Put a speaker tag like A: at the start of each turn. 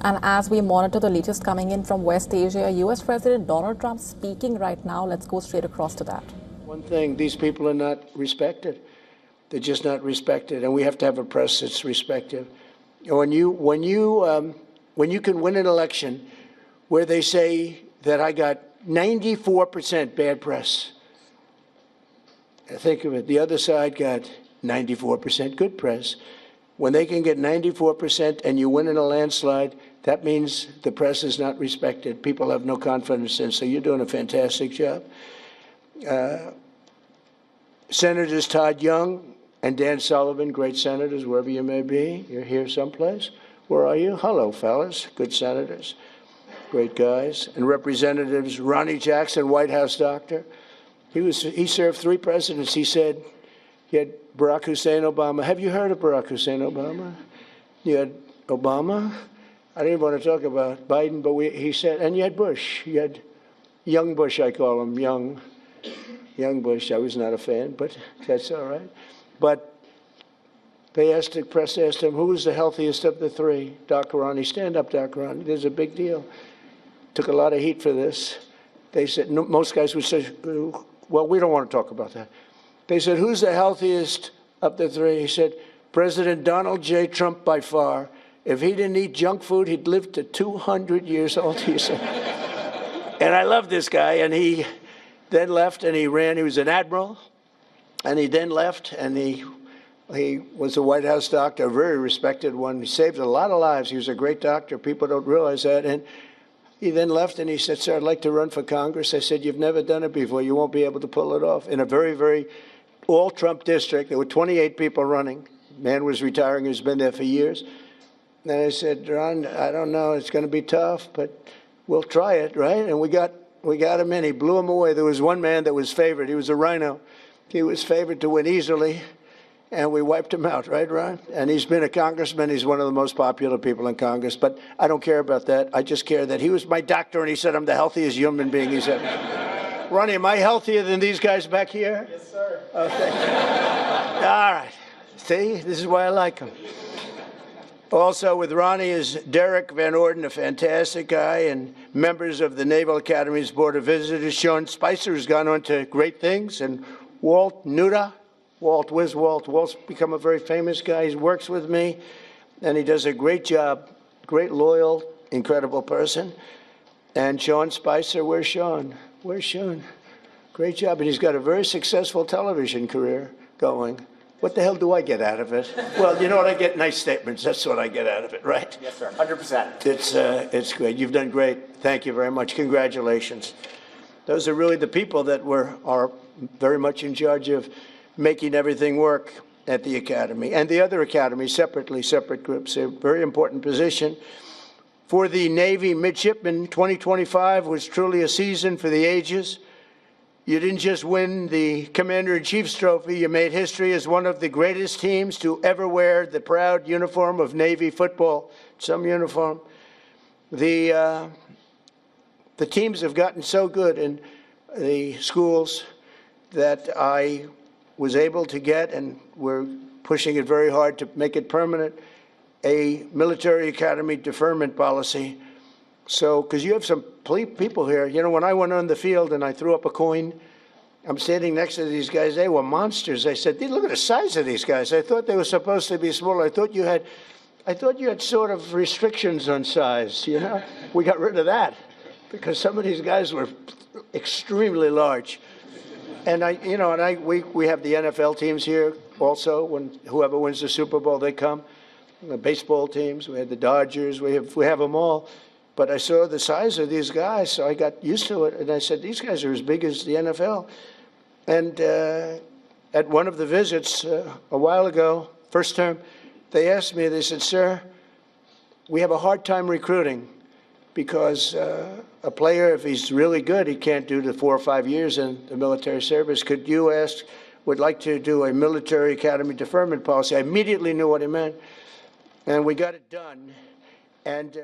A: And as we monitor the latest coming in from West Asia, U.S. President Donald Trump speaking right now. Let's go straight across to that.
B: One thing, these people are not respected. They're just not respected, and we have to have a press that's respected. When you can win an election where they say that I got 94% bad press, think of it, the other side got 94% good press. When they can get 94% and you win in a landslide, that means the press is not respected. People have no confidence in, so you're doing a fantastic job. Senators Todd Young and Dan Sullivan, great senators, wherever you may be. You're here someplace. Where are you? Hello, fellas. Good senators. Great guys. And Representatives Ronnie Jackson, White House doctor. He served 3 presidents. He said he had Barack Hussein Obama. Have you heard of Barack Hussein Obama? You had Obama. I didn't want to talk about Biden, but he said, and you had Bush. You had young Bush, I call him, young Bush. I was not a fan, but that's all right. But the press asked him, who was the healthiest of the 3? Doc Ronnie. Stand up, Doc Ronnie. There's a big deal. Took a lot of heat for this. They said, no, most guys would say, well, we don't want to talk about that. They said, who's the healthiest of the 3? He said, President Donald J. Trump by far. If he didn't eat junk food, he'd live to 200 years old, he said. And I love this guy. And he then left and he ran. He was an admiral. And he then left and he was a White House doctor, a very respected one. He saved a lot of lives. He was a great doctor. People don't realize that. And he then left and he said, sir, I'd like to run for Congress. I said, you've never done it before. You won't be able to pull it off. In a very, very all-Trump district, there were 28 people running. Man was retiring, who's been there for years. And I said, Ron, I don't know. It's going to be tough, but we'll try it, right? And we got him in. He blew him away. There was one man that was favored. He was a rhino. He was favored to win easily, and we wiped him out, right, Ron? And he's been a congressman. He's one of the most popular people in Congress. But I don't care about that. I just care that he was my doctor, and he said I'm the healthiest human being. He said, Ronnie, am I healthier than these guys back here?
C: Yes, sir.
B: Okay. All right. See, this is why I like him. Also with Ronnie is Derek Van Orden, a fantastic guy, and members of the Naval Academy's Board of Visitors. Sean Spicer has gone on to great things, and Walt Nuda. Where's Walt? Walt's become a very famous guy. He works with me, and he does a great job. Great, loyal, incredible person. And Sean Spicer, where's Sean? Where's Sean? Great job. And he's got a very successful television career going. What the hell do I get out of it? Well, you know what? I get nice statements. That's what I get out of it, right?
C: Yes, sir. 100%.
B: It's great. You've done great. Thank you very much. Congratulations. Those are really the people that are very much in charge of making everything work at the Academy. And the other academies, separate groups, a very important position. For the Navy midshipmen, 2025 was truly a season for the ages. You didn't just win the Commander-in-Chief's trophy, you made history as one of the greatest teams to ever wear the proud uniform of Navy football. Some uniform. The teams have gotten so good in the schools that I was able to get, and we're pushing it very hard to make it permanent, a military academy deferment policy. So, because you have some people here, you know, when I went on the field and I threw up a coin, I'm standing next to these guys, they were monsters. I said, look at the size of these guys. I thought they were supposed to be smaller. I thought you had sort of restrictions on size, you know? We got rid of that because some of these guys were extremely large. And we have the NFL teams here also. When whoever wins the Super Bowl, they come. The baseball teams, we had the Dodgers, we have them all. But I saw the size of these guys, so I got used to it. And I said, these guys are as big as the NFL. And at one of the visits a while ago, first term, they asked me, they said, sir, we have a hard time recruiting because a player, if he's really good, he can't do the 4 or 5 years in the military service. Could you would like to do a military academy deferment policy? I immediately knew what he meant. And we got it done. And